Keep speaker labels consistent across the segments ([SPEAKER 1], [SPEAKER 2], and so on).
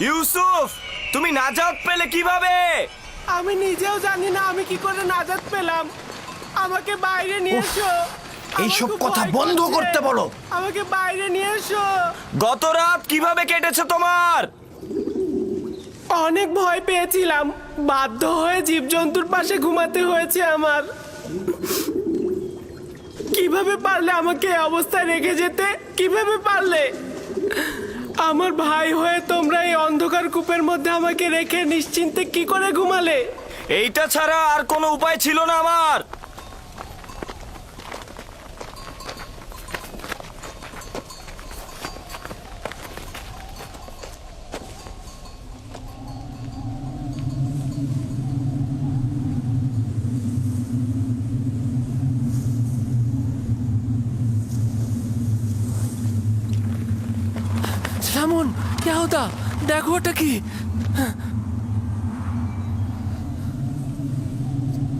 [SPEAKER 1] ইউসুফ, তুমি নাজাত পেলে কিভাবে?
[SPEAKER 2] আমি নিজেও জানি না আমি কি করে নাজাত পেলাম। আমাকে বাইরে নিয়ে এসো।
[SPEAKER 3] এইসব কথা বন্ধ করতে বলো।
[SPEAKER 2] আমাকে বাইরে নিয়ে এসো।
[SPEAKER 1] গত রাত কিভাবে কেটেছে তোমার?
[SPEAKER 2] অনেক ভয় পেয়েছিলাম, বাধ্য হয়ে জীবজন্তুর পাশে ঘুমাতে হয়েছে আমার। কিভাবে পারলে আমাকে এই অবস্থায় রেখে যেতে? কিভাবে পারলে? আমার ভাই হয়ে তোমরা এই অন্ধকার কূপের মধ্যে আমাকে রেখে নিশ্চিন্তে কি করে ঘুমালে?
[SPEAKER 1] এইটা ছাড়া আর কোনো উপায় ছিল না আমার।
[SPEAKER 4] রামন, क्या होता? দেখো ওটা কি?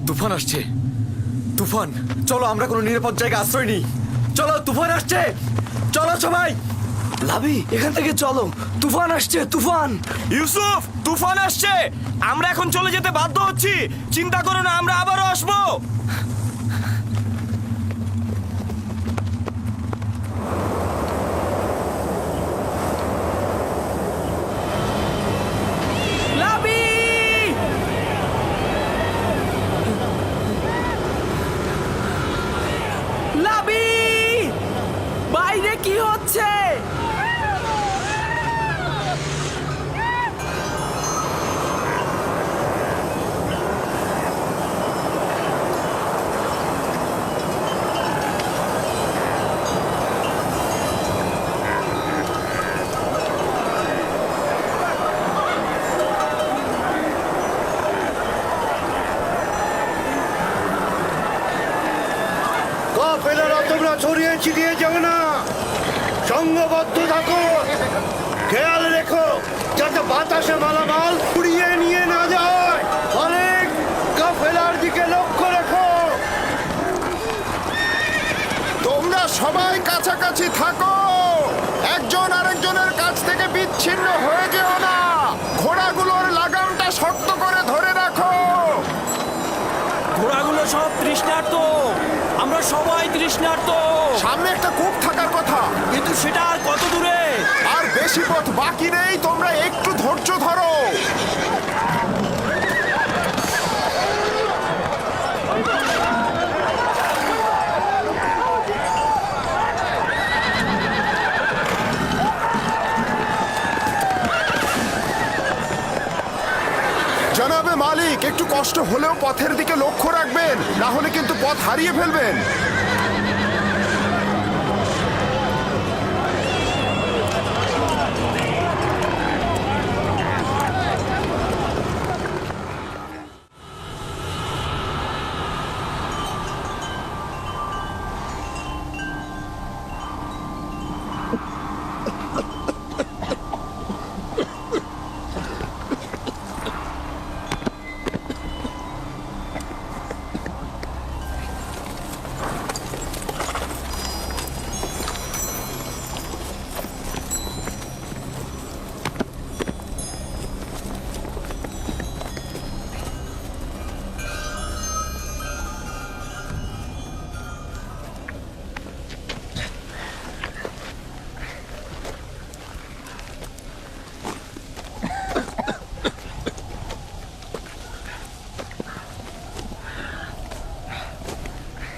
[SPEAKER 3] তুফান আসছে। তুফান, চলো আমরা কোনো নিরাপদ জায়গায় আশ্রয় নিই। চলো, তুফান আসছে। চলো সবাই। লাভি, এখান থেকে চলো। তুফান আসছে, তুফান।
[SPEAKER 1] ইউসুফ, তুফান আসছে। আমরা এখন চলে যেতে বাধ্য হচ্ছি। চিন্তা করো না, আমরা আবারও আসবো।
[SPEAKER 2] লাবি! লাবি! বাইরে কি হচ্ছে?
[SPEAKER 5] কাফেলারা তোমরা ছড়িয়ে ছিটিয়ে যাবে না, সংঘবদ্ধ থাকো। খেয়াল রেখো যাতে বাতাসে মালামাল উড়িয়ে নিয়ে না যায়। অনেক কাফেলার দিকে লক্ষ্য রেখো।
[SPEAKER 6] তোমরা সবাই কাছাকাছি থাকো, একজন আরেকজনের কাছ থেকে বিচ্ছিন্ন হয়ে যেও না। ঘোড়াগুলোর লাগামটা শক্ত করে ধরে রাখো।
[SPEAKER 1] ঘোড়াগুলো সব তৃষ্ণার্ত, আমরা সবাই তৃষ্ণার্ত।
[SPEAKER 6] সামনে একটা কূপ থাকার কথা,
[SPEAKER 1] কিন্তু সেটা আর কত দূরে?
[SPEAKER 6] আর বেশি পথ বাকি নেই, তোমরা একটু ধৈর্য ধরো। জনাবে মালিক, একটু কষ্ট হলেও পথের দিকে লক্ষ্য রাখবেন, না হলে কিন্তু পথ হারিয়ে ফেলবেন।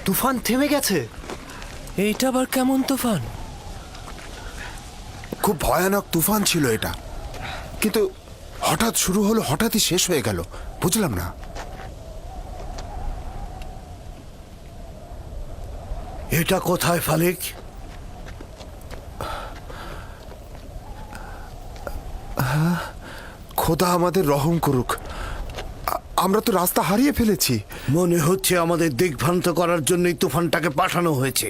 [SPEAKER 3] তুফান থেমে গেছে।
[SPEAKER 4] এইটা আবার কেমন তুফান?
[SPEAKER 6] খুব ভয়ানক তুফান ছিল এটা, কিন্তু হঠাৎ শুরু হলো, হঠাৎই শেষ হয়ে গেল। বুঝলাম না।
[SPEAKER 5] এটা কোথায় ফালিক?
[SPEAKER 6] খোদা আমাদের রহম করুক, আমরা তো রাস্তা হারিয়ে ফেলেছি।
[SPEAKER 5] মনে হচ্ছে আমাদের দিগ্ভ্রান্ত করার জন্যই তুফানটাকে পাঠানো হয়েছে।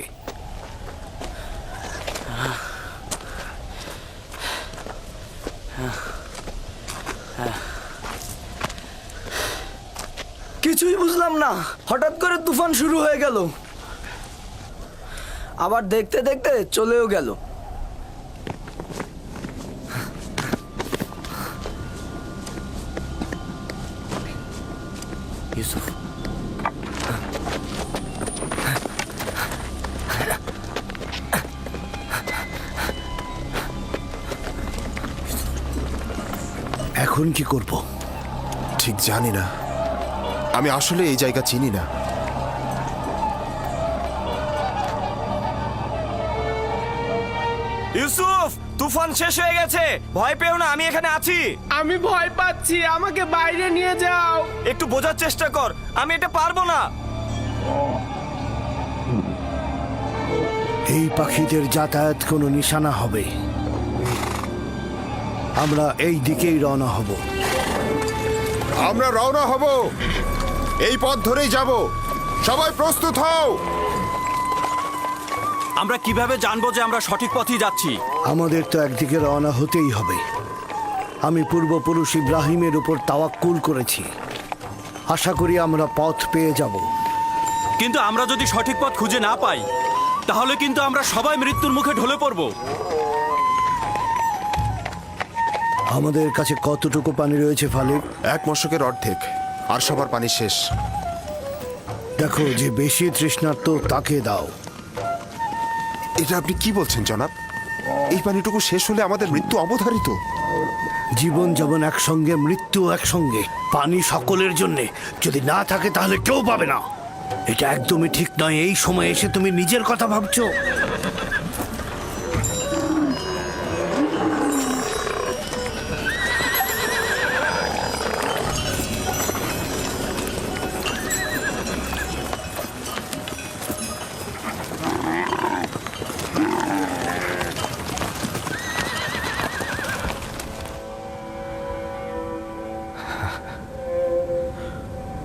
[SPEAKER 3] কিছুই বুঝলাম না, হঠাৎ করে তুফান শুরু হয়ে গেল, আবার দেখতে দেখতে চলেও গেল। ইউসুফ,
[SPEAKER 5] এখন কি করব?
[SPEAKER 6] ঠিক জানি না, আমি আসলে এই জায়গা চিনি না।
[SPEAKER 1] ইউসুফ, তুফান শেষ হয়ে গেছে, ভয় পেও না, আমি এখানে আছি।
[SPEAKER 2] আমি ভয় পাচ্ছি, আমাকে বাইরে নিয়ে যাও।
[SPEAKER 1] একটু বোঝার চেষ্টা কর, আমি এটা পারবো না।
[SPEAKER 5] এই পাখিদের যাতায়াত কোনো নিশানা হবে। আমরা এই দিকেই রওনা হব।
[SPEAKER 6] আমরা রওনা হব, এই পথ ধরেই যাব। সবাই প্রস্তুত হও।
[SPEAKER 1] আমরা কিভাবে জানবো যে আমরা সঠিক পথেই যাচ্ছি?
[SPEAKER 5] আমাদের তো একদিকে রওনা হতেই হবে। আমি পূর্বপুরুষ ইব্রাহিমের উপর তাওয়াক্কুল করেছি। আশা করি আমরা পথ পেয়ে যাব।
[SPEAKER 1] কিন্তু আমরা যদি সঠিক পথ খুঁজে না পাই, তাহলে কিন্তু আমরা সবাই মৃত্যুর মুখে ঢলে পড়ব।
[SPEAKER 5] আমাদের কাছে কতটুকু পানি রয়েছে ফালিক?
[SPEAKER 6] এক মশকের অর্ধেক, আর সবার পানি শেষ।
[SPEAKER 5] দেখো, যে বেশি তৃষ্ণার্ত তাকে দাও।
[SPEAKER 6] এটা আপনি কি বলছেন জনাব? এই পানিটুকু শেষ হলে আমাদের মৃত্যু অবধারিত।
[SPEAKER 5] জীবন যেমন একসঙ্গে, মৃত্যু একসঙ্গে। পানি সকলের জন্যে, যদি না থাকে তাহলে কেউ পাবে না। এটা একদমই ঠিক নয়। এই সময় এসে তুমি নিজের কথা ভাবছো।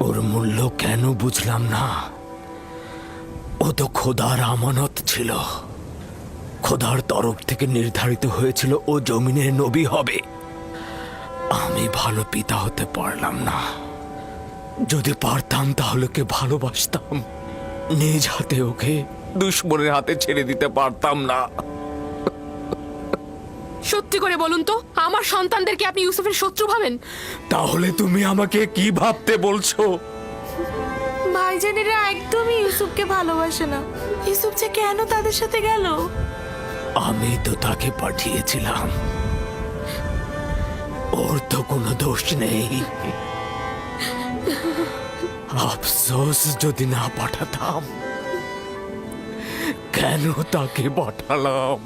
[SPEAKER 4] ওর মূল্য কেন বুঝলাম না। ও তো খোদার আমানত ছিল। খোদার তরফ থেকে নির্ধারিত হয়েছিল ও জমিনের নবী হবে। আমি ভালো পিতা হতে পারলাম না। যদি পারতাম তাহলে ওকে ভালোবাসতাম, নিজ হাতে ওকে দুশ্মনের হাতে ছেড়ে দিতে পারতাম না।
[SPEAKER 7] সত্যি করে বলুন তো, আমার সন্তানদেরকে আপনি ইউসুফের শত্রু ভাবেন?
[SPEAKER 4] তাহলে তুমি আমাকে কি ভাবতে বলছো?
[SPEAKER 8] ভাইজানেরা একদমই ইউসুফকে ভালোবাসে না। ইউসুফ যে কেন তাদের সাথে গেল?
[SPEAKER 4] আমি তো তাকে পাঠিয়েছিলাম, ওর তো কোনো দোষ নেই। আফসোস যদি না পাঠাতাম। কেন তাকে পাঠালাম?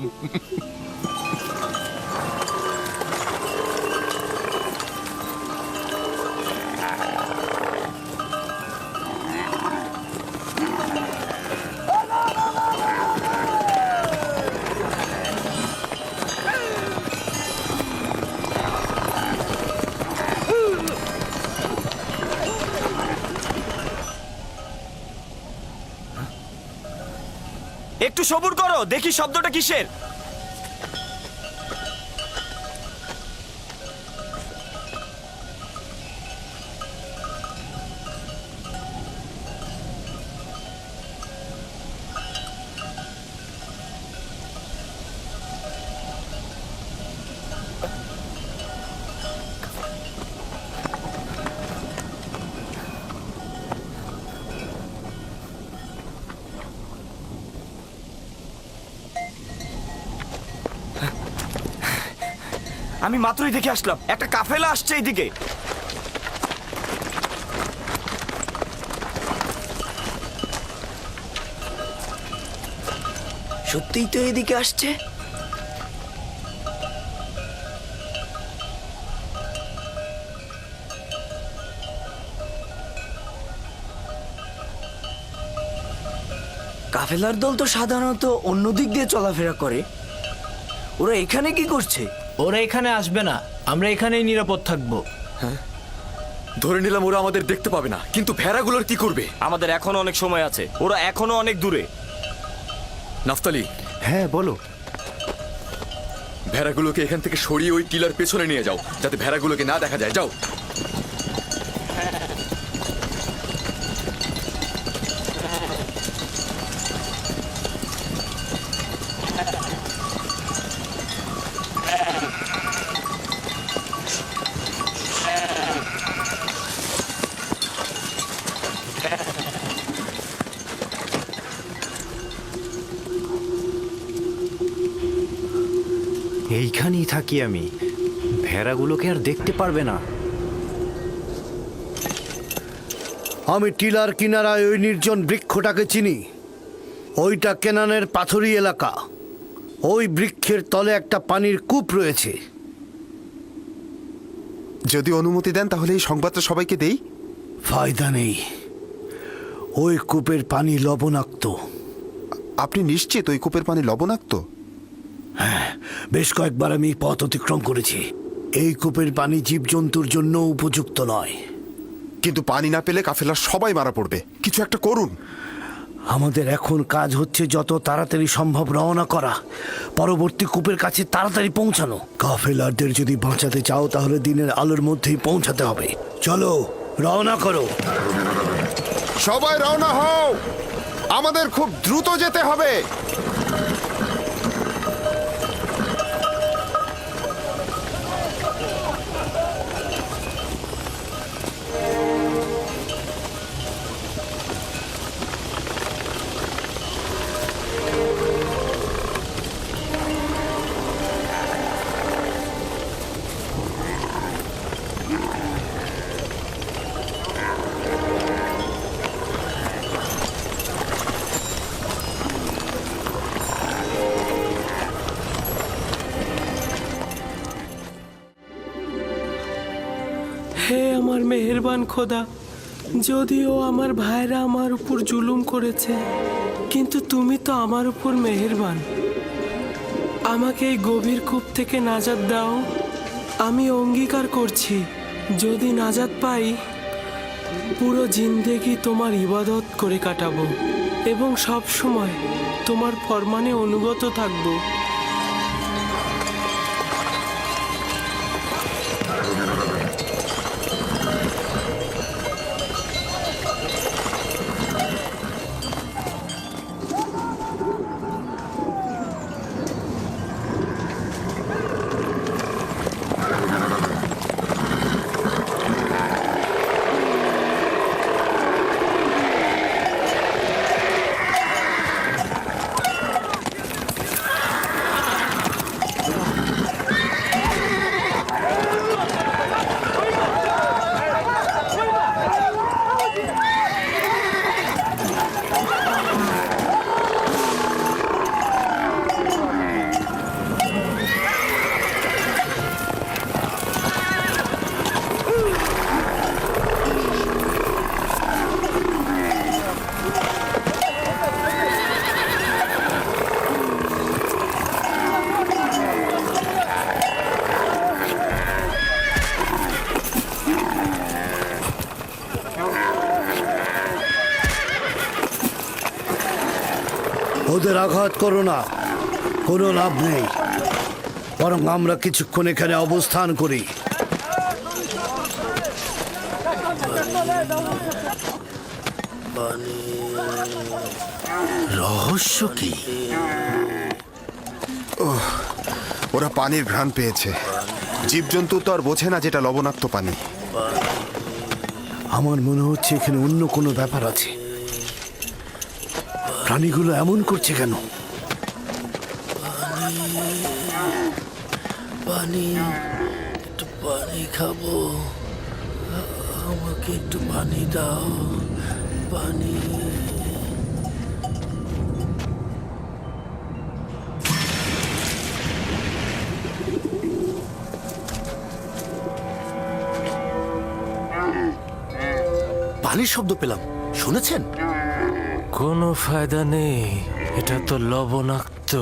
[SPEAKER 1] একটু সবুর করো, দেখি শব্দটা কিসের। আমি মাত্রই দেখে আসলাম, একটা কাফেলা আসছে এইদিকে।
[SPEAKER 3] সত্যিই তো এদিকে আসছে। কাফেলার দল তো সাধারণত অন্য দিক দিয়ে চলাফেরা করে। ওরা এখানে কি করছে?
[SPEAKER 2] ওরা এখানে আসবে না, আমরা এখানেই নিরাপদ থাকবো।
[SPEAKER 3] ধরে নিলাম ওরা আমাদের দেখতে পাবে না, কিন্তু ভেড়াগুলোর কি করবে?
[SPEAKER 1] আমাদের এখনো অনেক সময় আছে, ওরা এখনো অনেক দূরে।
[SPEAKER 3] নাফতালি,
[SPEAKER 5] হ্যাঁ বলো।
[SPEAKER 3] ভেড়াগুলোকে এখান থেকে সরিয়ে ওই টিলার পেছনে নিয়ে যাও, যাতে ভেড়াগুলোকে না দেখা যায়। যাও।
[SPEAKER 9] এইখানেই থাকি আমি, ভেড়াগুলোকে আর দেখতে পারবে না।
[SPEAKER 5] আমি টিলার কিনারায় ওই নির্জন বৃক্ষটাকে চিনি। ওইটা কেনানের পাথুরি এলাকা। ওই বৃক্ষের তলে একটা পানির কূপ রয়েছে।
[SPEAKER 6] যদি অনুমতি দেন তাহলে এই সংবাদটা সবাইকে দেই।
[SPEAKER 5] ফায়দা নেই, ওই কূপের পানি লবণাক্ত।
[SPEAKER 6] আপনি নিশ্চিত ওই কূপের পানি লবণাক্ত?
[SPEAKER 5] বেশ কয়েকবার আমি পথ অতিক্রম করেছি। এই কূপের পানি জীবজন্তুর জন্য উপযুক্ত নয়।
[SPEAKER 6] কিন্তু পানি না পেলে কাফেলার সবাই মারা পড়বে, কিছু একটা করুন।
[SPEAKER 5] আমাদের এখন কাজ হচ্ছে যত তাড়াতাড়ি সম্ভব রওনা করা, পরবর্তী কূপের কাছে তাড়াতাড়ি পৌঁছানো। কাফেলারদের যদি বাঁচাতে চাও তাহলে দিনের আলোর মধ্যেই পৌঁছাতে হবে। চলো, রওনা করো।
[SPEAKER 6] সবাই রওনা হও, আমাদের খুব দ্রুত যেতে হবে।
[SPEAKER 2] হে আমার মেহেরবান খোদা, যদিও আমার ভাইরা আমার উপর জুলুম করেছে, কিন্তু তুমি তো আমার উপর মেহেরবান। আমাকে এই গভীর কূপ থেকে নাজাত দাও। আমি অঙ্গীকার করছি, যদি নাজাত পাই পুরো জিন্দেগি তোমার ইবাদত করে কাটাবো এবং সব সময় তোমার ফরমানে অনুগত থাকবো।
[SPEAKER 5] ওদের আঘাত করো না, কোনো লাভ নেই। বরং আমরা কিছুক্ষণ এখানে অবস্থান করি।
[SPEAKER 4] রহস্য কি?
[SPEAKER 6] ওরা পানির ঘ্রাণ পেয়েছে। জীবজন্তু তো আর বোঝে না যেটা লবণাক্ত পানি।
[SPEAKER 5] আমার মনে হচ্ছে এখানে অন্য কোনো ব্যাপার আছে। প্রাণীগুলো এমন করছে কেন?
[SPEAKER 4] পানি, একটু পানি খাবো, আমাকে একটু পানি দাও, পানি।
[SPEAKER 3] পানির শব্দ পেলাম, শুনেছেন?
[SPEAKER 2] কোনো ফায়দা নেই, এটা তো লবণাক্ত।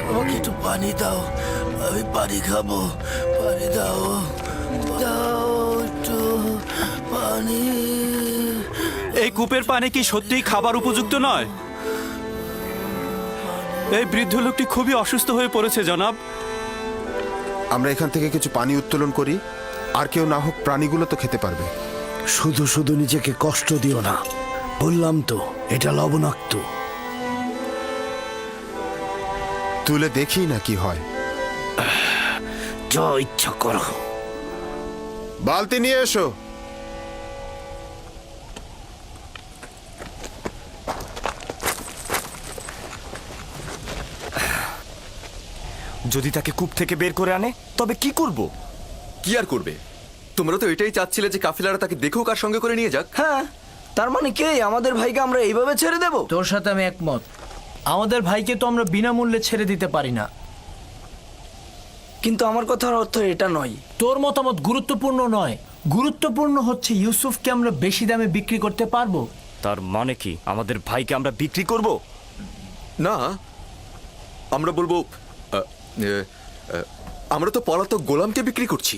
[SPEAKER 4] আমাকে একটু পানি দাও, আমি পানি খাবো, পানি দাও, দাও একটু পানি।
[SPEAKER 1] এই কূপের পানি কি সত্যিই খাবার উপযুক্ত নয়? এই বৃদ্ধ লোকটি খুবই অসুস্থ হয়ে পড়েছে জনাব।
[SPEAKER 6] আমরা এখান থেকে কিছু পানি উত্তোলন করি, আর কেউ না হোক প্রাণীগুলো তো খেতে পারবে।
[SPEAKER 5] শুধু শুধু নিজেকে কষ্ট দিও না, বললাম তো এটা লবণাক্ত।
[SPEAKER 6] তুলে দেখি না কি হয়।
[SPEAKER 5] যা ইচ্ছা করো।
[SPEAKER 6] বালতি নিয়ে এসো।
[SPEAKER 1] যদি তাকে কূপ থেকে বের করে আনে তবে কি করব?
[SPEAKER 3] কি আর করবে? তোমরা তো এটাই চাচ্ছিলে যে কাফিলারা তাকে দেখুক আর সঙ্গে করে নিয়ে যাক।
[SPEAKER 10] হ্যাঁ, তার মানে কি আমাদের ভাইকে আমরা এইভাবে ছেড়ে দেব?
[SPEAKER 11] তোর সাথে আমি একমত। আমাদের ভাইকে তো আমরা বিনামূল্যে ছেড়ে দিতে পারি না।
[SPEAKER 10] কিন্তু আমার কথার অর্থ এটা নয়।
[SPEAKER 11] তোর মতামত গুরুত্বপূর্ণ নয়, গুরুত্বপূর্ণ হচ্ছে ইউসুফকে আমরা বেশি দামে বিক্রি করতে পারবো।
[SPEAKER 1] তার মানে কি আমাদের ভাইকে আমরা বিক্রি করব?
[SPEAKER 3] না, আমরা বলবো আমরা তো পলাতক গোলামকে বিক্রি করছি।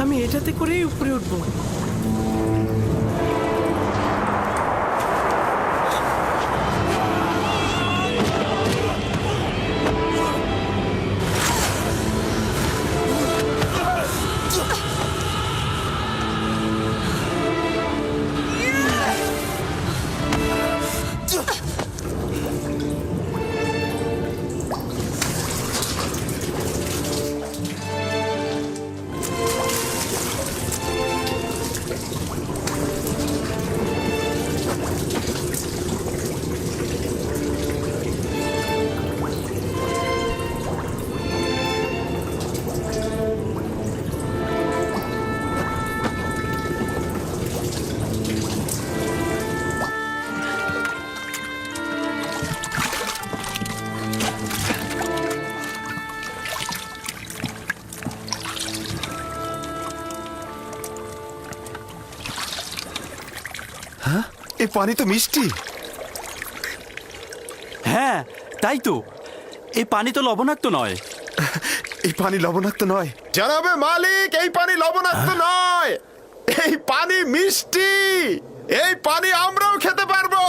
[SPEAKER 2] আমি এটাতে করেই উপরে উঠবো।
[SPEAKER 6] এই পানি তো মিষ্টি।
[SPEAKER 1] হ্যাঁ, তাই তো। এই পানি তো লবণাক্ত নয়।
[SPEAKER 6] এই পানি লবণাক্ত নয় জানাবে মালিক, এই পানি লবণাক্ত নয়, এই পানি মিষ্টি। এই পানি আমরাও খেতে পারবো।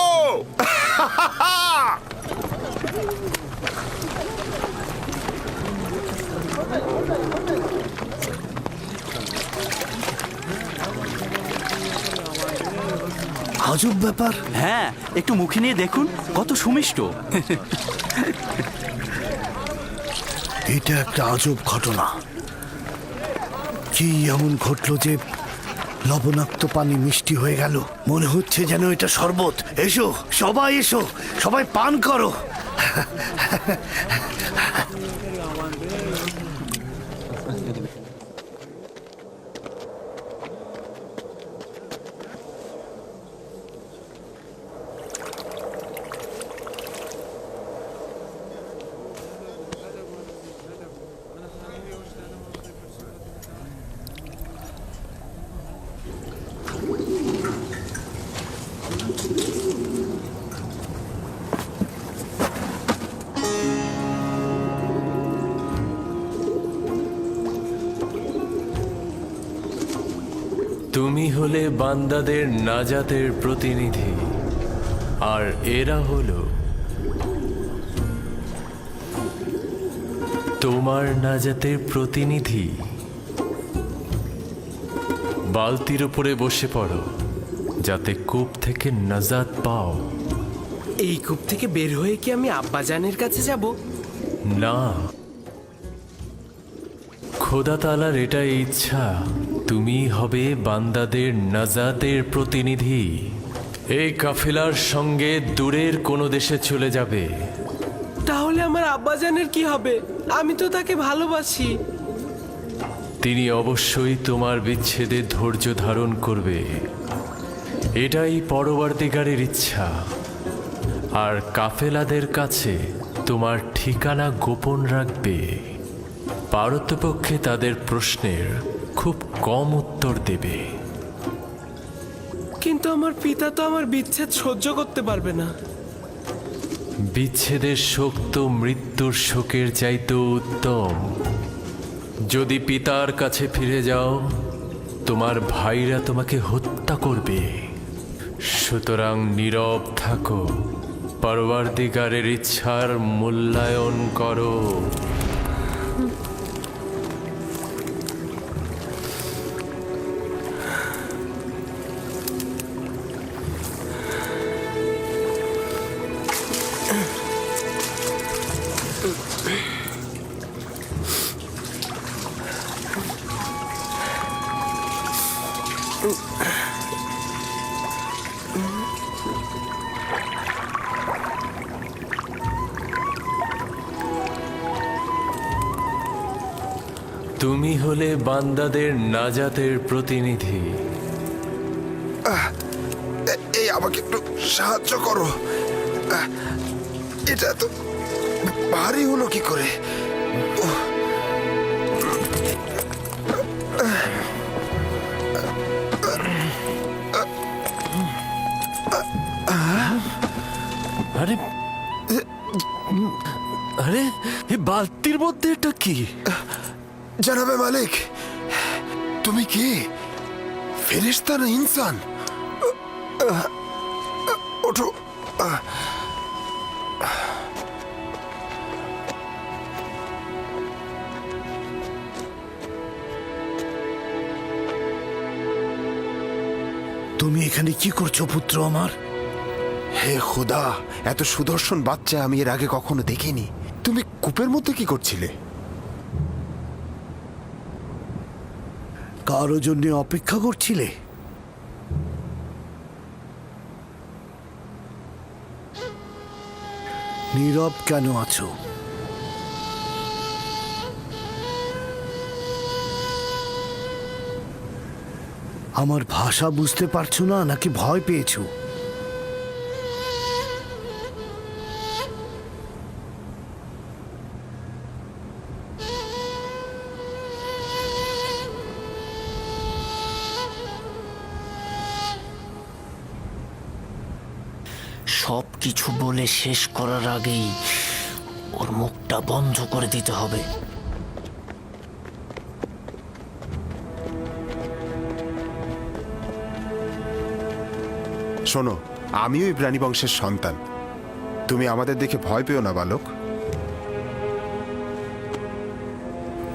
[SPEAKER 5] আজব ব্যাপার।
[SPEAKER 1] হ্যাঁ, একটু মুখে নিয়ে দেখুন, কত সুমিষ্ট।
[SPEAKER 5] এটা একটা আজব ঘটনা। কি এমন ঘটলো যে লবণাক্ত পানি মিষ্টি হয়ে গেল? মনে হচ্ছে যেন এটা শরবত। এসো সবাই, এসো সবাই পান করো।
[SPEAKER 4] তুমি হলে বান্দাদের নাজাতের প্রতিনিধি, আর এরা হলো তোমার নাজাতের প্রতিনিধি। বালতির উপরে বসে পড়ো, যাতে কূপ থেকে নাজাত পাও।
[SPEAKER 2] এই কূপ থেকে বের হয়ে কি আমি আব্বাজানের কাছে যাব?
[SPEAKER 4] না, খোদা তাআলার এটাই ইচ্ছা, তুমি হবে বান্দাদের নাজাতের প্রতিনিধি। এই কাফেলার সঙ্গে দূরের কোনো দেশে চলে যাবে।
[SPEAKER 2] তাহলে আমার আব্বাজানের কি হবে? আমি তো তাকে ভালোবাসি।
[SPEAKER 4] তিনি অবশ্যই তোমার বিচ্ছেদে ধৈর্য ধারণ করবে, এটাই পরবর্তীকারের ইচ্ছা।
[SPEAKER 12] আর কাফেলাদের কাছে তোমার ঠিকানা গোপন রাখবে। পারতপক্ষে তাদের প্রশ্নের খুব কম উত্তর দেবে।
[SPEAKER 2] কিন্তু আমার পিতা তো আমার বিচ্ছেদ সহ্য করতে পারবে না।
[SPEAKER 12] বিচ্ছেদের শোক তো মৃত্যুর শোকের চাইতেও উত্তম। যদি পিতার কাছে ফিরে যাও, তোমার ভাইরা তোমাকে হত্যা করবে। সুতরাং নীরব থাকো, পরওয়ারদিগারের ইচ্ছার মূল্যায়ন করো। তুমি হলে বান্দাদের নাজাতের প্রতিনিধি।
[SPEAKER 6] এই আমাকে একটু সাহায্য করো। এটা তো ভারী হলো কি করে?
[SPEAKER 4] আরে আরে এই বালতির মধ্যে এটা কি?
[SPEAKER 6] জানাবে মালিক, তুমি কি ফেরেশতা না ইনসান? ওঠো।
[SPEAKER 5] তুমি এখানে কি করছো পুত্র আমার?
[SPEAKER 6] হে খোদা, এত সুদর্শন বাচ্চা আমি এর আগে কখনো দেখিনি। তুমি কূপের মধ্যে কি করছিলে?
[SPEAKER 5] কারো জন্য অপেক্ষা করছিলে? নীরব কেন আছো? আমার ভাষা বুঝতে পারছো না নাকি ভয় পেয়েছো?
[SPEAKER 4] সব কিছু বলে শেষ করার আগেই ওর মুখটা বন্ধ করে দিতে হবে।
[SPEAKER 6] শোনো, আমিও ইব্রানি বংশের সন্তান। তুমি আমাদের দেখে ভয় পেও না বালক।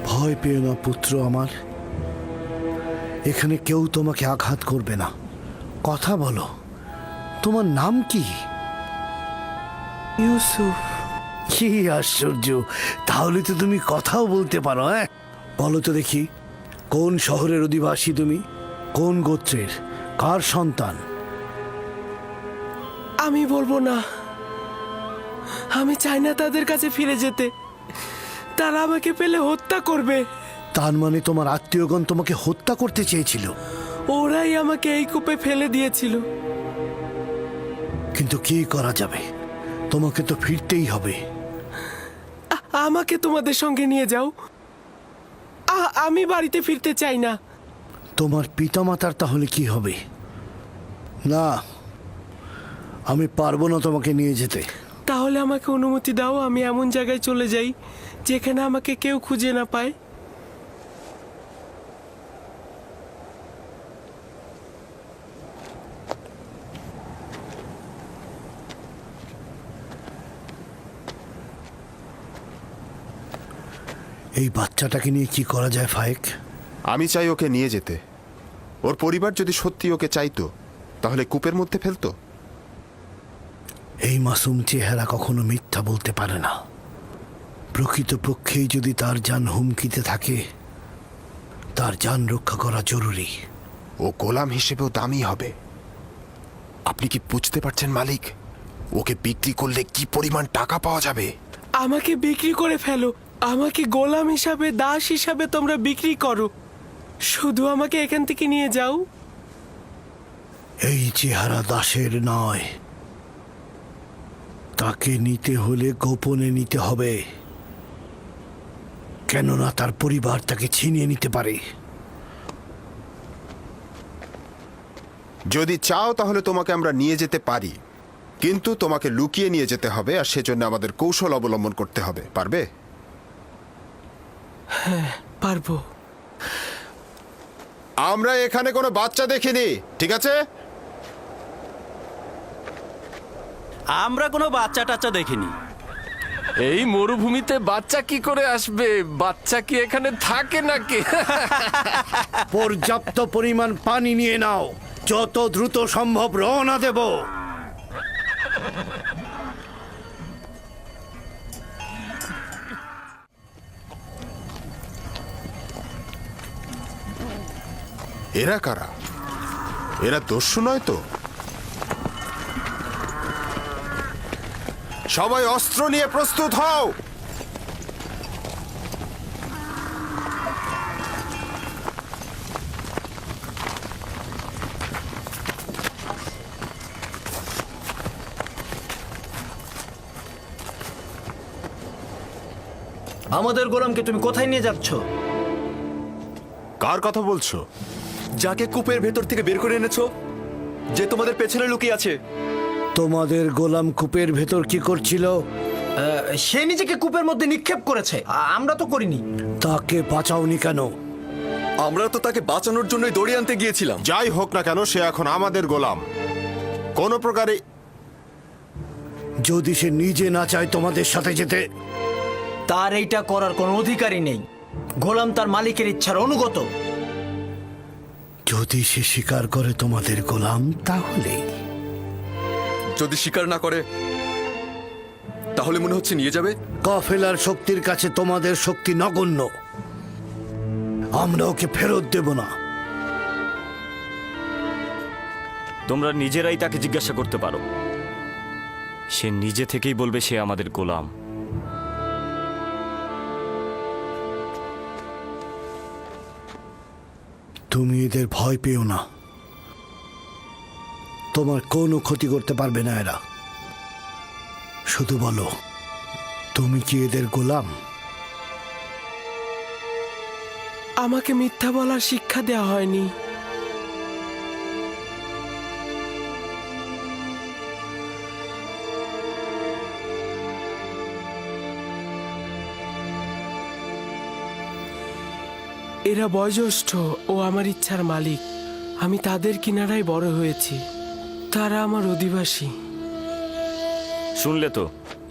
[SPEAKER 5] ভয় পেও না পুত্র আমার। এখানে কেউ তোমাকে আঘাত করবে না। কথা বলো, তোমার নাম কি?
[SPEAKER 2] ইউসুফ।
[SPEAKER 5] কি আশ্চর্য, তাহলে তো তুমি কথাও বলতে পারো। হ্যাঁ, বলো তো দেখি, কোন শহরের অধিবাসী তুমি? কোন গোত্রের? কার সন্তান?
[SPEAKER 2] আমি বলবো না। আমি চাই না তাদের কাছে ফিরে যেতে। তারা আমাকে পেলে হত্যা করবে।
[SPEAKER 5] তার মানে তোমার আত্মীয়গণ তোমাকে হত্যা করতে চেয়েছিল?
[SPEAKER 2] ওরাই আমাকে এই কূপে ফেলে দিয়েছিল।
[SPEAKER 5] কিন্তু কি করা যাবে, তোমাকে তো ফিরতেই হবে।
[SPEAKER 2] আমাকে তোমাদের সঙ্গে নিয়ে যাও। আমি বাড়িতে ফিরতে চাই না।
[SPEAKER 5] তোমার পিতামাতার তাহলে কি হবে? না, আমি পারবো না তোমাকে নিয়ে যেতে।
[SPEAKER 2] তাহলে আমাকে অনুমতি দাও, আমি এমন জায়গায় চলে যাই যেখানে আমাকে কেউ খুঁজে না পায়।
[SPEAKER 5] এই বাচ্চাটাকে নিয়ে কি করা যায় ফায়েক?
[SPEAKER 6] আমি চাই ওকে নিয়ে যেতে। ওর পরিবার যদি সত্যি ওকে চাইতো তাহলে কূপের মধ্যে ফেলতো।
[SPEAKER 5] এই মাসুম চেহারা কখনো মিথ্যা বলতে পারে না। প্রকৃতপক্ষেই যদি তার জান হুমকিতে থাকে, তার জান রক্ষা করা জরুরি।
[SPEAKER 6] ও গোলাম হিসেবেও দামি হবে। আপনি কি বুঝতে পারছেন মালিক? ওকে বিক্রি করলে কি পরিমাণ টাকা পাওয়া যাবে?
[SPEAKER 2] আমাকে বিক্রি করে ফেলো। আমাকে গোলাম হিসাবে, দাস হিসাবে তোমরা বিক্রি করো। শুধু আমাকে এখান থেকে নিয়ে যাও।
[SPEAKER 5] এই চেহারা দাসের নয়। তাকে নিতে হলে গোপনে নিতে হবে, কেননা তার পরিবার তাকে ছিনিয়ে নিতে পারে।
[SPEAKER 6] যদি চাও তাহলে তোমাকে আমরা নিয়ে যেতে পারি, কিন্তু তোমাকে লুকিয়ে নিয়ে যেতে হবে, আর সেজন্য আমাদের কৌশল অবলম্বন করতে হবে। পারবে?
[SPEAKER 2] পারবো।
[SPEAKER 6] আমরা এখানে কোনো বাচ্চা দেখিনি, ঠিক আছে?
[SPEAKER 1] আমরা কোনো বাচ্চা টাচ্চা দেখিনি।
[SPEAKER 12] এই মরুভূমিতে বাচ্চা কি করে আসবে? বাচ্চা কি এখানে থাকে নাকি?
[SPEAKER 5] পর্যাপ্ত পরিমাণ পানি নিয়ে নাও, যত দ্রুত সম্ভব রওনা দেব।
[SPEAKER 6] এরা কারা? এরা দস্যু নয় তো? সবাই অস্ত্র নিয়ে প্রস্তুত হও।
[SPEAKER 11] আমাদের গোলামকে তুমি কোথায় নিয়ে যাচ্ছ?
[SPEAKER 6] কার কথা বলছো?
[SPEAKER 3] যাকে কূপের ভেতর থেকে বের করে এনেছো, যে তোমাদের পেছনে লুকিয়ে আছে।
[SPEAKER 5] তোমাদের গোলাম কূপের ভেতর কি করছিল?
[SPEAKER 11] সে নিজেকে কূপের মধ্যে নিক্ষেপ করেছে, আমরা তো করিনি।
[SPEAKER 5] তাকে বাঁচাওনি কেন?
[SPEAKER 3] আমরা তো তাকে বাঁচানোর জন্যই দড়ি আনতে গিয়েছিলাম।
[SPEAKER 6] যাই হোক না কেন, সে এখন আমাদের গোলাম। কোনো প্রকারে
[SPEAKER 5] যদি সে নিজে না চায় তোমাদের সাথে যেতে,
[SPEAKER 11] তার এইটা করার কোনো অধিকারই নেই। গোলাম তার মালিকের ইচ্ছার অনুগত।
[SPEAKER 5] যদি সে স্বীকার করে তোমাদের গোলাম, তাহলে
[SPEAKER 3] যদি স্বীকার না করে, তাহলে মনে হচ্ছে নিয়ে যাবে।
[SPEAKER 5] কাফেলার শক্তির কাছে তোমাদের শক্তি নগণ্য। আমরা ওকে ফেরত দেব না।
[SPEAKER 1] তোমরা নিজেরাই তাকে জিজ্ঞাসা করতে পারো, সে নিজে থেকেই বলবে সে আমাদের গোলাম।
[SPEAKER 5] তুমি এদের ভয় পেও না, তোমার কোনো ক্ষতি করতে পারবে না এরা। শুধু বলো, তুমি কি এদের গোলাম?
[SPEAKER 2] আমাকে মিথ্যা বলার শিক্ষা দেওয়া হয়নি। এরা বয়োজ্যেষ্ঠ ও আমার ইচ্ছার মালিক। আমি তাদের কিনারায় বড় হয়েছি, তারা আমার অধিবাসী।
[SPEAKER 1] শুনলে তো,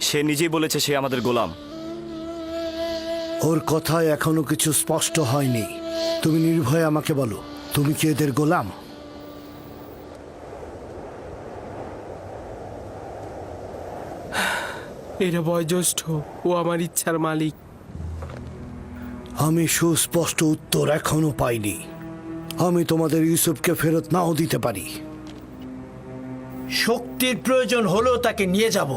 [SPEAKER 1] সে নিজেই বলেছে সে আমাদের গোলাম।
[SPEAKER 5] ওর কথায় এখনো কিছু স্পষ্ট হয়নি। তুমি নির্ভয়ে আমাকে বলো, তুমি কি এদের গোলাম?
[SPEAKER 2] এরা বয়োজ্যেষ্ঠ ও আমার ইচ্ছার মালিক।
[SPEAKER 5] আমি সুস্পষ্ট উত্তর এখনো পাইনি। আমি তোমাদের ইউসুফকে ফেরত নাও দিতে পারি।
[SPEAKER 11] শক্তির প্রয়োজন হলেও তাকে নিয়ে যাব।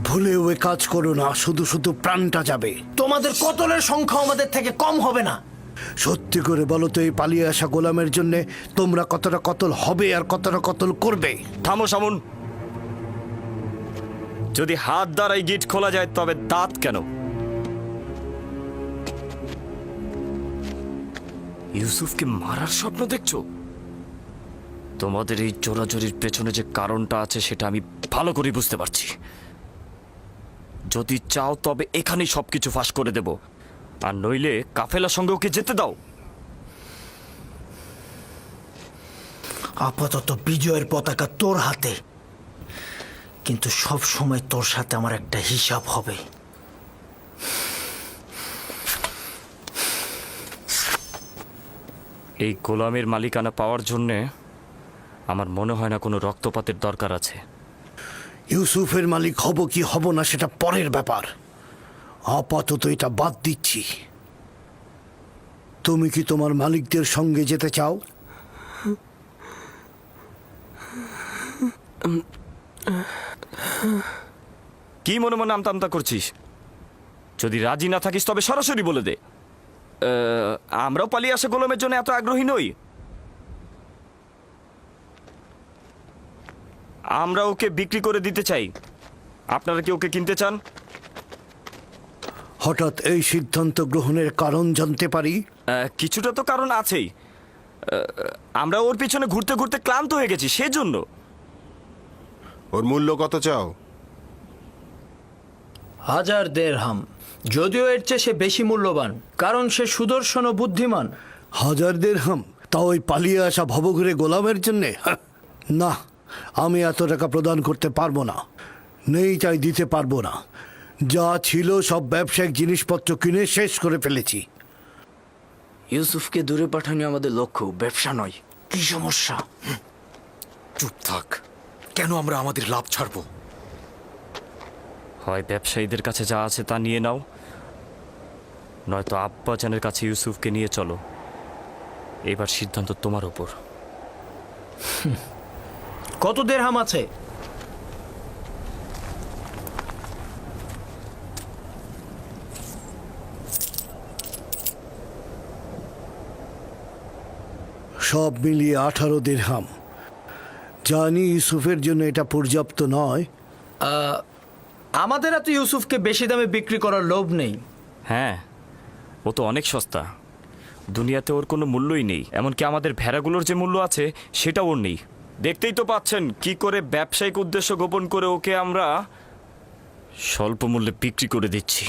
[SPEAKER 5] ভুলেও এ কাজ করো না, শুধু শুধু প্রাণটা যাবে।
[SPEAKER 11] তোমাদের কতলের সংখ্যা আমাদের থেকে কম হবে না।
[SPEAKER 5] সত্যি করে বলো তো, এই পালিয়ে আসা গোলামের জন্য তোমরা কতটা কতল হবে আর কতটা কতল করবে?
[SPEAKER 1] থামো সামুন। যদি হাত দ্বারাই গিট খোলা যায়, তবে দাঁত কেন? ইউসুফকে মারার স্বপ্ন দেখছো? তোমাদের এই চোরাচুরির পেছনে যে কারণটা আছে সেটা আমি ভালো করে বুঝতে পারছি। যদি চাও তবে এখানেই সবকিছু ফাঁস করে দেব, আর নইলে কাফেলার সঙ্গে ওকে যেতে দাও।
[SPEAKER 11] আপাতত বিজয়ের পতাকা তোর হাতে, কিন্তু সব সময় তোর সাথে আমার একটা হিসাব হবে।
[SPEAKER 1] এই গোলামের মালিকানা পাওয়ার জন্যে আমার মনে হয় না কোনো রক্তপাতের দরকার আছে।
[SPEAKER 5] ইউসুফের মালিক হব কি হব না সেটা পরের ব্যাপার। আপাতত এটা বাদ দিচ্ছি। তুমি কি তোমার মালিকদের সঙ্গে যেতে চাও?
[SPEAKER 1] কি মনে মনে আমতা আমতা করছিস? যদি রাজি না থাকিস তবে সরাসরি বলে দে। আমরাও পালিয়ে আসা গোলামের জন্য এত আগ্রহী নই। আমরা ওকে বিক্রি করে দিতে চাই, আপনারা কি ওকে কিনতে চান?
[SPEAKER 5] হঠাৎ এই সিদ্ধান্ত গ্রহণের কারণ জানতে পারি?
[SPEAKER 1] কিছুটা তো কারণ আছেই। আমরা ওর পিছনে ঘুরতে ঘুরতে ক্লান্ত হয়ে গেছি, সেজন্য।
[SPEAKER 6] ওর মূল্য কত চাও?
[SPEAKER 11] 1000 দেরহাম। যদিও এর চেয়ে সে বেশি মূল্যবান, কারণ সে সুদর্শন ও বুদ্ধিমান।
[SPEAKER 5] 1000 দিরহাম? তা ওই পালিয়ে আসা ভবঘুরে গোলামের জন্যে? না, আমি এত টাকা প্রদান করতে পারবো না। নেই তাই দিতে পারবো না। যা ছিল সব ব্যবসায়িক জিনিসপত্র কিনে শেষ করে ফেলেছি।
[SPEAKER 10] ইউসুফকে দূরে পাঠানো আমাদের লক্ষ্য, ব্যবসা নয়। কি সমস্যা?
[SPEAKER 3] চুপ থাক। কেন আমরা আমাদের লাভ ছাড়বো?
[SPEAKER 1] হয় ব্যবসায়ীদের কাছে যা আছে তা নিয়ে নাও, নয়তো আব্বাজানের কাছে ইউসুফকে নিয়ে চলো। এবার সিদ্ধান্ত তোমার ওপর।
[SPEAKER 11] কত দেরহাম আছে?
[SPEAKER 5] সব মিলিয়ে 18 দিরহাম। জানি ইউসুফের জন্য এটা পর্যাপ্ত নয়।
[SPEAKER 11] আমাদের এত ইউসুফকে বেশি দামে বিক্রি করার লোভ নেই।
[SPEAKER 1] হ্যাঁ, ও তো অনেক সস্তা। দুনিয়াতে ওর কোনো মূল্যই নেই। এমনকি আমাদের ভেড়াগুলোর যে মূল্য আছে সেটা ওর নেই। দেখতেই তো পাচ্ছেন কি করে ব্যবসায়িক উদ্দেশ্য গোপন করে ওকে আমরা স্বল্প মূল্যে বিক্রি করে দিচ্ছি।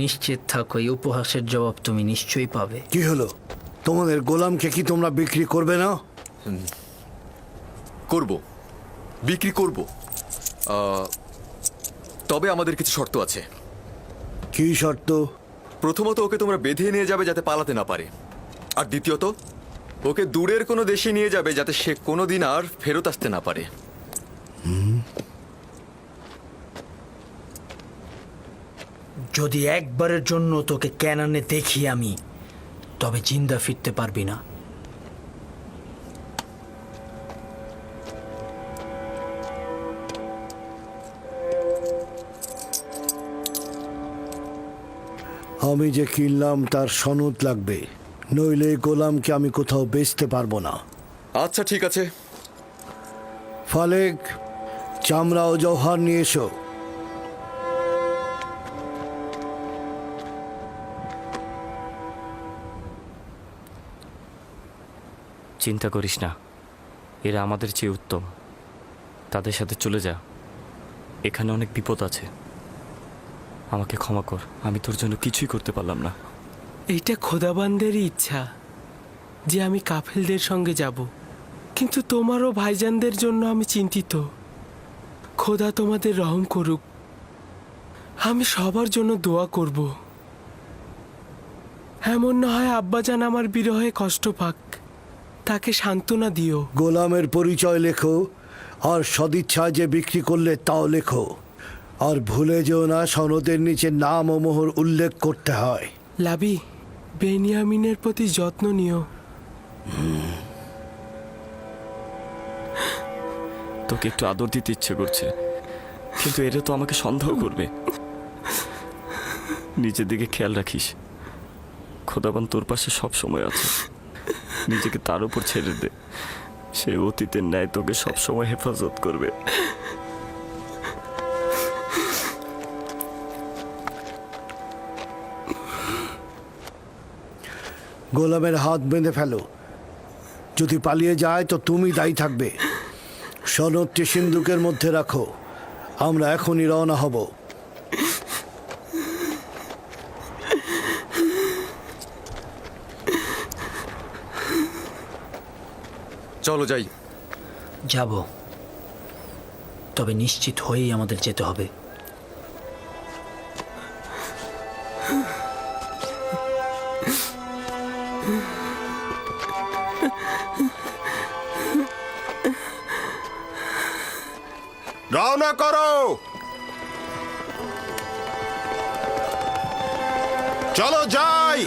[SPEAKER 11] নিশ্চিত থাকো, এই উপহাসের জবাব তুমি নিশ্চয়ই পাবে।
[SPEAKER 5] কি হলো? তোমাদের গোলামকে কি তোমরা বিক্রি করবে না?
[SPEAKER 3] করব, বিক্রি করব। তবে আমাদের কিছু শর্ত আছে।
[SPEAKER 5] কি শর্ত?
[SPEAKER 3] প্রথমত, ওকে তোমরা বেঁধে নিয়ে যাবে যাতে পালাতে না পারে। আর দ্বিতীয়ত, ওকে দূরের কোনো দেশে নিয়ে যাবে যাতে সে কোনোদিন আর ফেরত আসতে না পারে।
[SPEAKER 11] যদি একবারের জন্য তোকে ক্যানানে দেখি আমি, তবে জিন্দা ফিরতে পারবি না।
[SPEAKER 5] আমি যে কিনলাম তার সনদ লাগবে, নইলে এই গোলামকে আমি কোথাও বেচতে পারবো না।
[SPEAKER 3] আচ্ছা, ঠিক আছে।
[SPEAKER 5] ফালেক, চামড়া ও জওহার নিয়ে এসো।
[SPEAKER 1] চিন্তা করিস না, এরা আমাদের চেয়ে উত্তম। তাদের সাথে চলে যা। এখানে অনেক বিপদ আছে। আমাকে ক্ষমা কর, আমি তোর জন্য কিছুই করতে পারলাম না।
[SPEAKER 2] এইটা খোদাবান্দেরই ইচ্ছা যে আমি কাফেলদের সঙ্গে যাব, কিন্তু তোমারও ভাইজানদের জন্য আমি চিন্তিত। খোদা তোমাদের রহম করুক। আমি সবার জন্য দোয়া করব। এমন না হয় আব্বাজান আমার বিরহে কষ্ট পাক, তাকে সান্ত্বনা দিও।
[SPEAKER 5] গোলামের পরিচয় লেখো, আর সদিচ্ছায় যে বিক্রি করলে তাও লেখো। আর ভুলে যেও না সনদের নিচে নাম ও মোহর উল্লেখ করতে হয়।
[SPEAKER 2] লাবি, বেনিয়ামিনের প্রতি যত্ন নিও।
[SPEAKER 1] তোকে একটু আদর দিতে ইচ্ছে করছে, কিন্তু এরা তো আমাকে সন্দেহ করবে। নিজের দিকে খেয়াল রাখিস। খোদাবান তোর পাশে সব সময় আছে। নিজেকে তার উপর ছেড়ে দে। সে অতীতের ন্যায় তোকে সবসময় হেফাজত করবে।
[SPEAKER 5] গোলামের হাত বেঁধে ফেলো। যদি পালিয়ে যায় তো তুমি দায়ী থাকবে। সনদটি সিন্দুকের মধ্যে রাখো। আমরা এখনই রওনা হব।
[SPEAKER 3] চলো যাই।
[SPEAKER 11] যাব, তবে নিশ্চিত হয়েই আমাদের যেতে হবে।
[SPEAKER 6] রওনা করো। চলো যাই।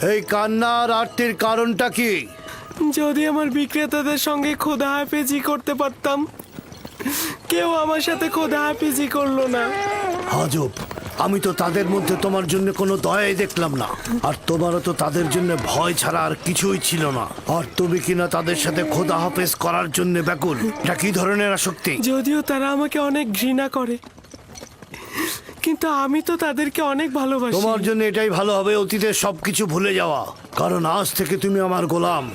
[SPEAKER 5] এই কান্না আর আরতির কারণটা কি?
[SPEAKER 2] যদি আমার বিক্রেতাদের সঙ্গে খোদা হাফেজি করতে পারতাম, কেউ আমার সাথে খোদা হাফেজি করলো না।
[SPEAKER 5] আজব, আমি তো তাদের মধ্যে তোমার জন্য কোনো দয়াই দেখলাম না, আর তোমারও তো তাদের জন্য ভয় ছাড়া আর কিছুই ছিল না। আর তুমি কিনা তাদের সাথে খোদা হাফেজ করার জন্য ব্যাকুল। এটা কি ধরনের আসক্তি?
[SPEAKER 2] যদিও তারা আমাকে অনেক ঘৃণা করে, কিন্তু আমি তো তাদেরকে অনেক ভালোবাসি।
[SPEAKER 5] তোমার জন্য এটাই ভালো হবে অতীতের সবকিছু ভুলে যাওয়া, কারণ আজ থেকে তুমি আমার গোলাম।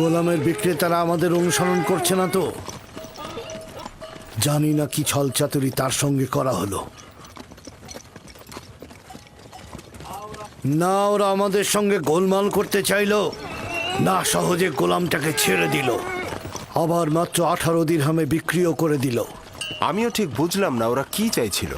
[SPEAKER 5] গোলামের বিক্রেতারা আমাদের অনুসরণ করছে না তো? জানি না কি ছলচাতুরি তার সঙ্গে করা হলো। না ওরা আমাদের সঙ্গে গোলমাল করতে চাইলো, না সহজে গোলামটাকে ছেড়ে দিল, আবার মাত্র 18 দিরহামে বিক্রিও করে দিল।
[SPEAKER 6] আমিও ঠিক বুঝলাম না ওরা কি চাইছিল।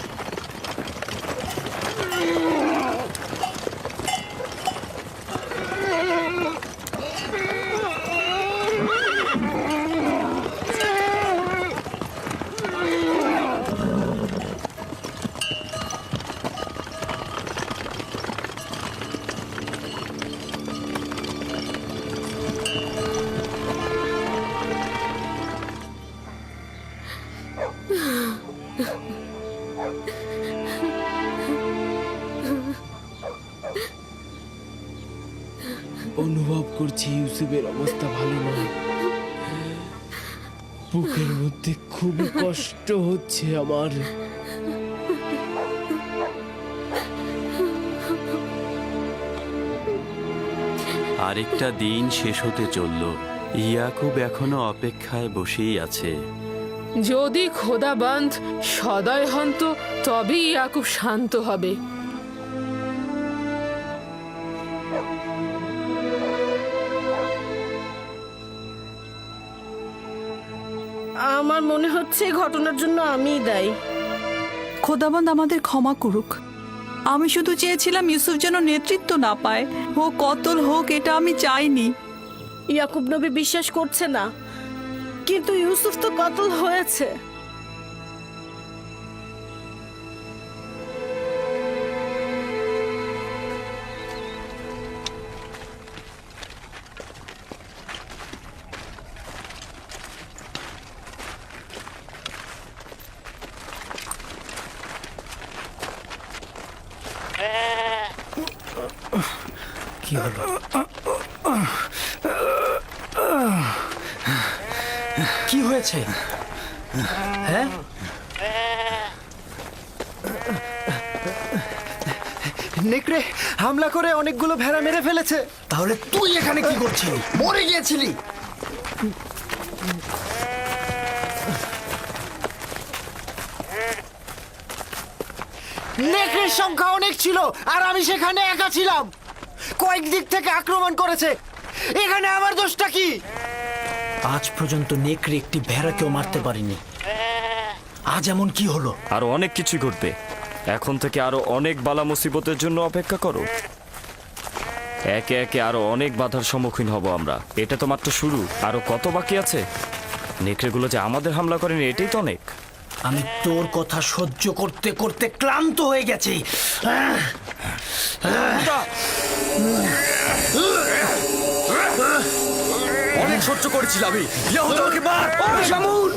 [SPEAKER 2] অনুভব করছি ইউসুফের অবস্থা ভালো নয়। বুকের মধ্যে খুবই কষ্ট হচ্ছে আমার।
[SPEAKER 13] আরেকটা দিন শেষ হতে চলল। ইয়াকুব এখনো অপেক্ষায় বসেই আছে।
[SPEAKER 7] যদি খোদাবন্ধ সদয় হন তো তবেই ইয়াকুব শান্ত হবে।
[SPEAKER 8] আমার মনে হচ্ছে এই ঘটনার জন্য আমিই দায়ী।
[SPEAKER 14] খোদাবন্দ আমাদের ক্ষমা করুক। আমি শুধু চেয়েছিলাম ইউসুফ যেন নেতৃত্ব না পায়, ও কতল হোক এটা আমি চাইনি।
[SPEAKER 8] ইয়াকুব নবী বিশ্বাস করছে না, কিন্তু ইউসুফ তো কতল হয়েছে।
[SPEAKER 11] কি হলো? কি হয়েছে? হ্যাঁ,
[SPEAKER 3] নেকড়ে হামলা করে অনেকগুলো ভেড়া মেরে ফেলেছে।
[SPEAKER 11] তাহলে তুই এখানে কি করছিলি? মরে গিয়েছিলি?
[SPEAKER 3] নেকড়ের সংখ্যা অনেক ছিল আর আমি সেখানে একা ছিলাম। কয়েক দিক থেকে আক্রমণ করেছে, এখানে আমার দোষটা কি?
[SPEAKER 11] আজ পর্যন্ত নেকড়ে একটি ভেড়াকেও মারতে পারিনি, আজ এমন কি হলো?
[SPEAKER 1] আরো অনেক কিছু ঘটবে। এখন থেকে আরো অনেক বালা মুসিবতের জন্য অপেক্ষা করো। একে একে আরো অনেক বাধার সম্মুখীন হব আমরা। এটা তো মাত্র শুরু, আরো কত বাকি আছে। নেকড়েগুলো যে আমাদের হামলা করেনি এটাই তো অনেক।
[SPEAKER 11] আমি তোর কথা সহ্য করতে করতে ক্লান্ত হয়ে গেছি।
[SPEAKER 3] অনেক সহ্য করেছিল আমি। ইয়াহুদা ওকে মার। শামুন!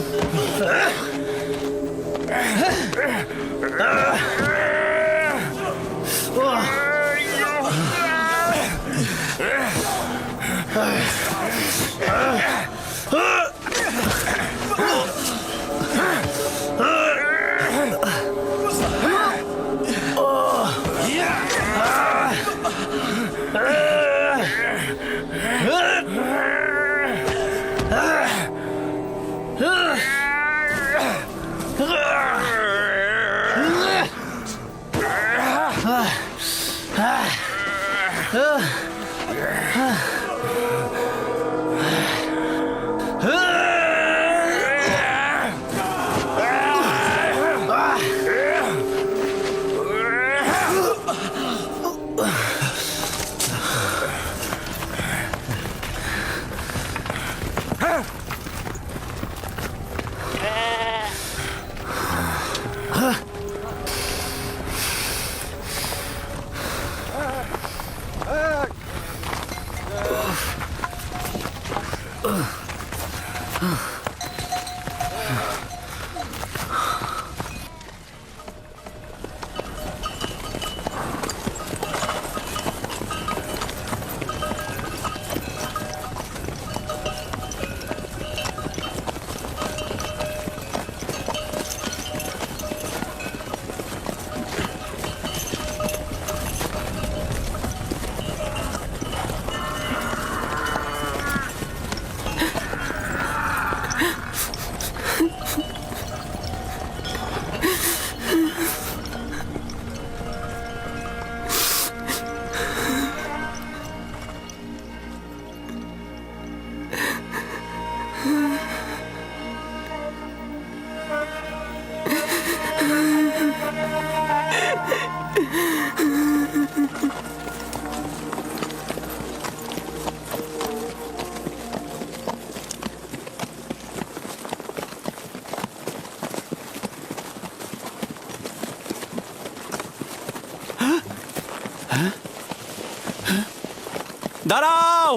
[SPEAKER 4] দাঁড়াও,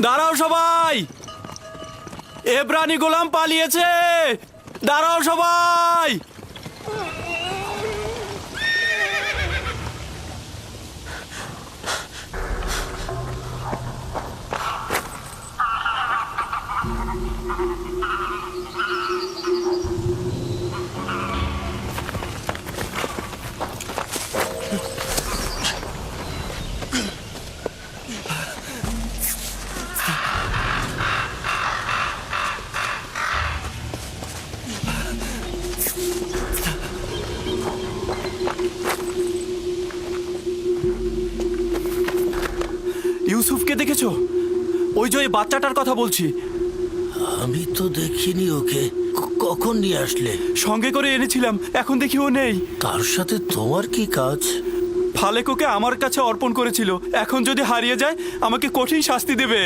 [SPEAKER 4] দাঁড়াও সবাই, এব্রানি গোলাম পালিয়েছে, দাঁড়াও সবাই। ইউসুফকে দেখেছো? ওই যে ওই বাচ্চাটার কথা বলছি।
[SPEAKER 11] আমি তো দেখিনি ওকে। কখন নিয়ে আসলে?
[SPEAKER 4] সঙ্গে করে এনেছিলাম, এখন দেখি ও নেই।
[SPEAKER 11] তার সাথে তোমার কি কাজ?
[SPEAKER 4] ফালেক ওকে আমার কাছে অর্পণ করেছিল, এখন যদি হারিয়ে যায় আমাকে কঠিন শাস্তি দেবে।